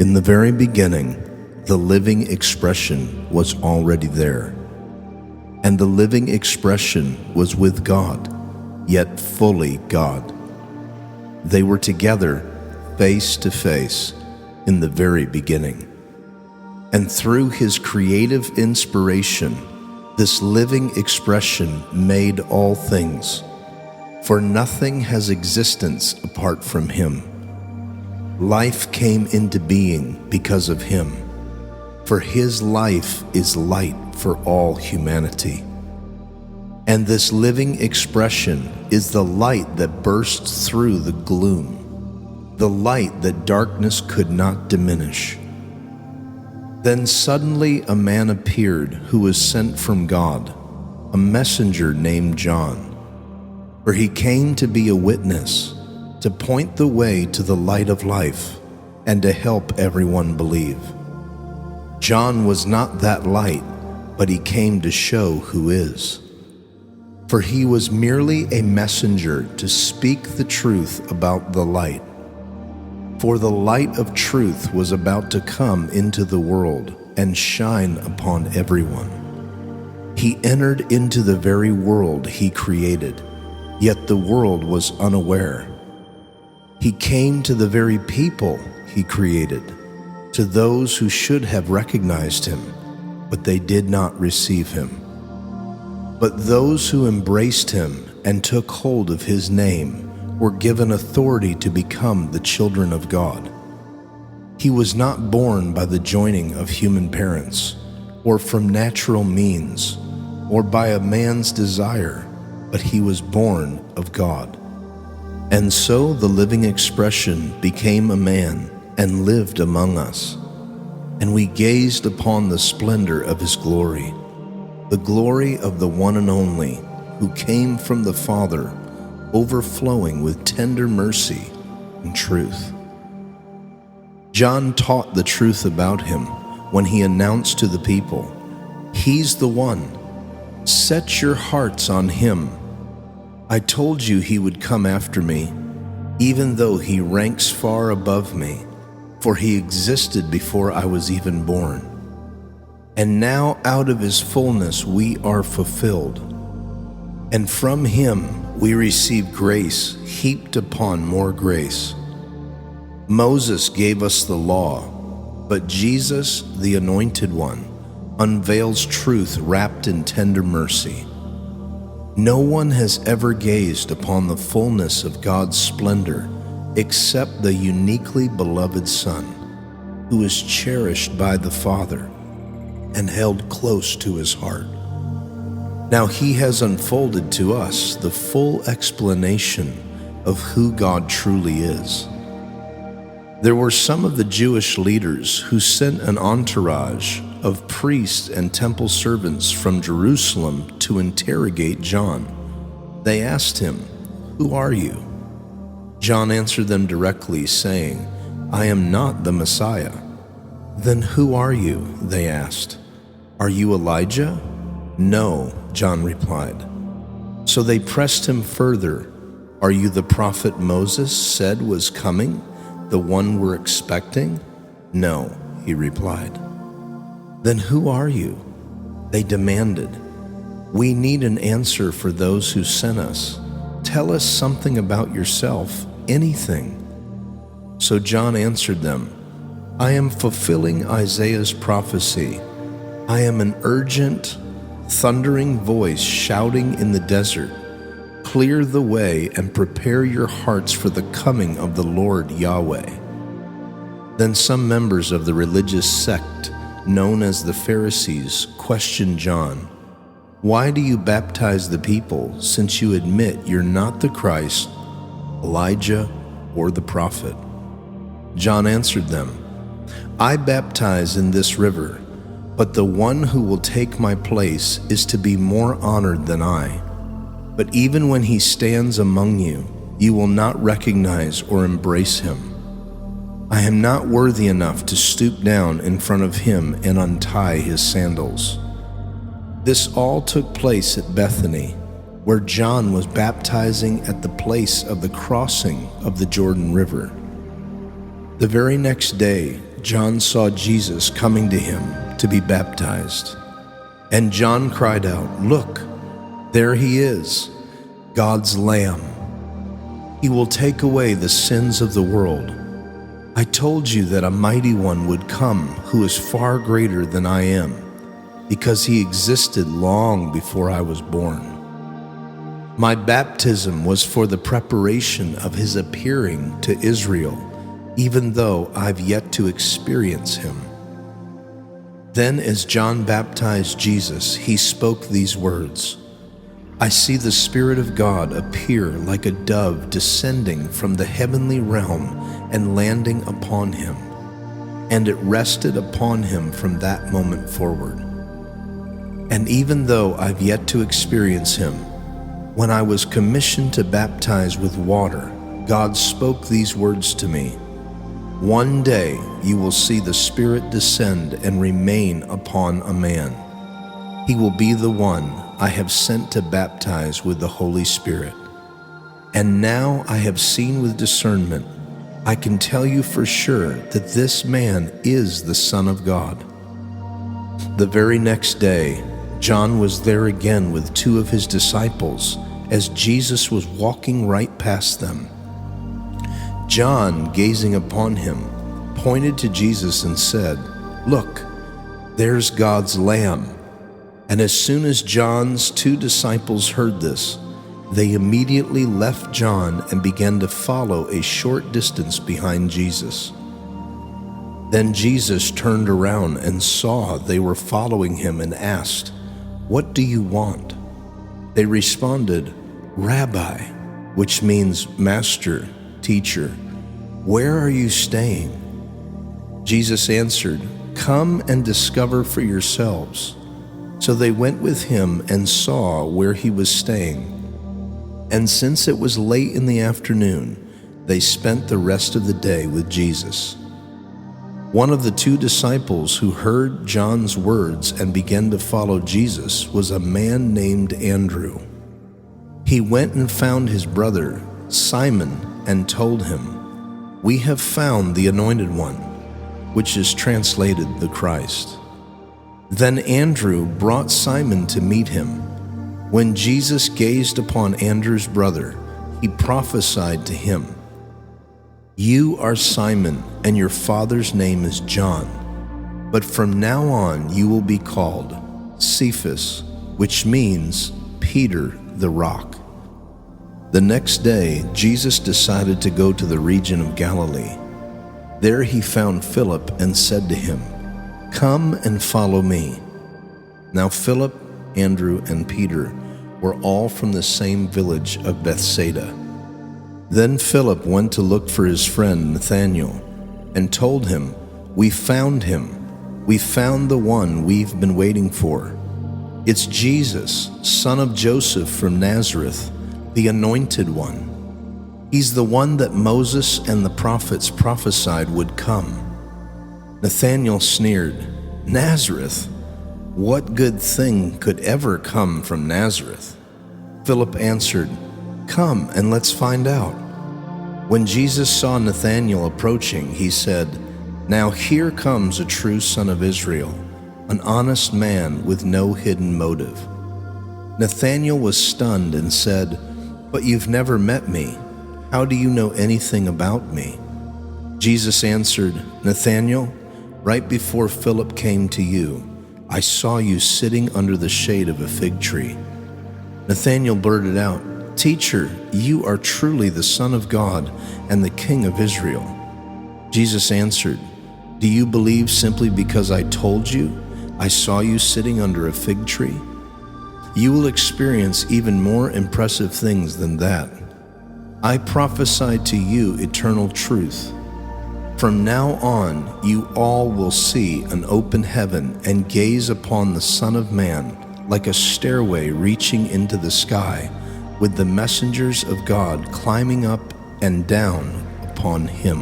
In the very beginning, the living expression was already there, and the living expression was with God, yet fully God. They were together, face to face, in the very beginning. And through his creative inspiration, this living expression made all things, for nothing has existence apart from him. Life came into being because of him, for his life is light for all humanity. And this living expression is the light that bursts through the gloom, the light that darkness could not diminish. Then suddenly a man appeared who was sent from God, a messenger named John, for he came to be a witness, to point the way to the light of life, and to help everyone believe. John was not that light, but he came to show who is. For he was merely a messenger to speak the truth about the light. For the light of truth was about to come into the world and shine upon everyone. He entered into the very world he created, yet the world was unaware. He came to the very people he created, to those who should have recognized him, but they did not receive him. But those who embraced him and took hold of his name were given authority to become the children of God. He was not born by the joining of human parents, or from natural means, or by a man's desire, but he was born of God. And so the living expression became a man and lived among us, and we gazed upon the splendor of his glory, the glory of the one and only, who came from the Father, overflowing with tender mercy and truth. John taught the truth about him when he announced to the people, "He's the one. Set your hearts on him. I told you he would come after me, even though he ranks far above me, for he existed before I was even born. And now out of his fullness we are fulfilled. And from him we receive grace heaped upon more grace. Moses gave us the law, but Jesus, the Anointed One, unveils truth wrapped in tender mercy. No one has ever gazed upon the fullness of God's splendor except the uniquely beloved Son, who is cherished by the Father and held close to his heart. Now he has unfolded to us the full explanation of who God truly is. There were some of the Jewish leaders who sent an entourage of priests and temple servants from Jerusalem to interrogate John. They asked him, "Who are you?" John answered them directly, saying, "I am not the Messiah." "Then who are you?" they asked. "Are you Elijah?" "No," John replied. So they pressed him further. "Are you the prophet Moses said was coming, the one we're expecting?" "No," he replied. "Then who are you?" they demanded. "We need an answer for those who sent us. Tell us something about yourself, anything." So John answered them, "I am fulfilling Isaiah's prophecy. I am an urgent, thundering voice shouting in the desert, 'Clear the way and prepare your hearts for the coming of the Lord Yahweh.'" Then some members of the religious sect known as the Pharisees questioned John, "Why do you baptize the people, since you admit you're not the Christ, Elijah, or the prophet?" John answered them, "I baptize in this river, but the one who will take my place is to be more honored than I. But even when he stands among you, you will not recognize or embrace him. I am not worthy enough to stoop down in front of him and untie his sandals." This all took place at Bethany, where John was baptizing at the place of the crossing of the Jordan River. The very next day, John saw Jesus coming to him to be baptized. And John cried out, "Look, there he is, God's Lamb. He will take away the sins of the world. I told you that a mighty one would come who is far greater than I am, because he existed long before I was born. My baptism was for the preparation of his appearing to Israel, even though I've yet to experience him." Then as John baptized Jesus, he spoke these words, "I see the Spirit of God appear like a dove descending from the heavenly realm and landing upon him. And it rested upon him from that moment forward. And even though I've yet to experience him, when I was commissioned to baptize with water, God spoke these words to me, 'One day you will see the Spirit descend and remain upon a man. He will be the one I have sent to baptize with the Holy Spirit. And now I have seen with discernment. I can tell you for sure that this man is the Son of God.' The very next day, John was there again with two of his disciples as Jesus was walking right past them. John, gazing upon him, pointed to Jesus and said, 'Look, there's God's Lamb.' And as soon as John's two disciples heard this, they immediately left John and began to follow a short distance behind Jesus. Then Jesus turned around and saw they were following him and asked, 'What do you want?' They responded, 'Rabbi,' which means master, teacher, 'where are you staying?' Jesus answered, 'Come and discover for yourselves.' So they went with him and saw where he was staying. And since it was late in the afternoon, they spent the rest of the day with Jesus. One of the two disciples who heard John's words and began to follow Jesus was a man named Andrew. He went and found his brother, Simon, and told him, 'We have found the Anointed One,' which is translated the Christ. Then Andrew brought Simon to meet him. When Jesus gazed upon Andrew's brother, he prophesied to him, 'You are Simon, and your father's name is John. But from now on you will be called Cephas,' which means Peter the Rock." The next day, Jesus decided to go to the region of Galilee. There he found Philiip and said to him, "Come and follow me." Now Philip, Andrew, and Peter were all from the same village of Bethsaida. Then Philip went to look for his friend Nathaniel and told him, "We found him. We found the one we've been waiting for. It's Jesus, son of Joseph from Nazareth, the Anointed One. He's the one that Moses and the prophets prophesied would come." Nathaniel sneered, "Nazareth? What good thing could ever come from Nazareth?" Philip answered, "Come and let's find out." When Jesus saw Nathanael approaching, he said, "Now here comes a true son of Israel, an honest man with no hidden motive." Nathanael was stunned and said, "But you've never met me. How do you know anything about me?" Jesus answered, "Nathanael, right before Philip came to you, I saw you sitting under the shade of a fig tree." Nathanael blurted out, "Teacher, you are truly the Son of God and the King of Israel." Jesus answered, "Do you believe simply because I told you I saw you sitting under a fig tree? You will experience even more impressive things than that. I prophesy to you eternal truth. From now on, you all will see an open heaven and gaze upon the Son of Man like a stairway reaching into the sky, with the messengers of God climbing up and down upon him."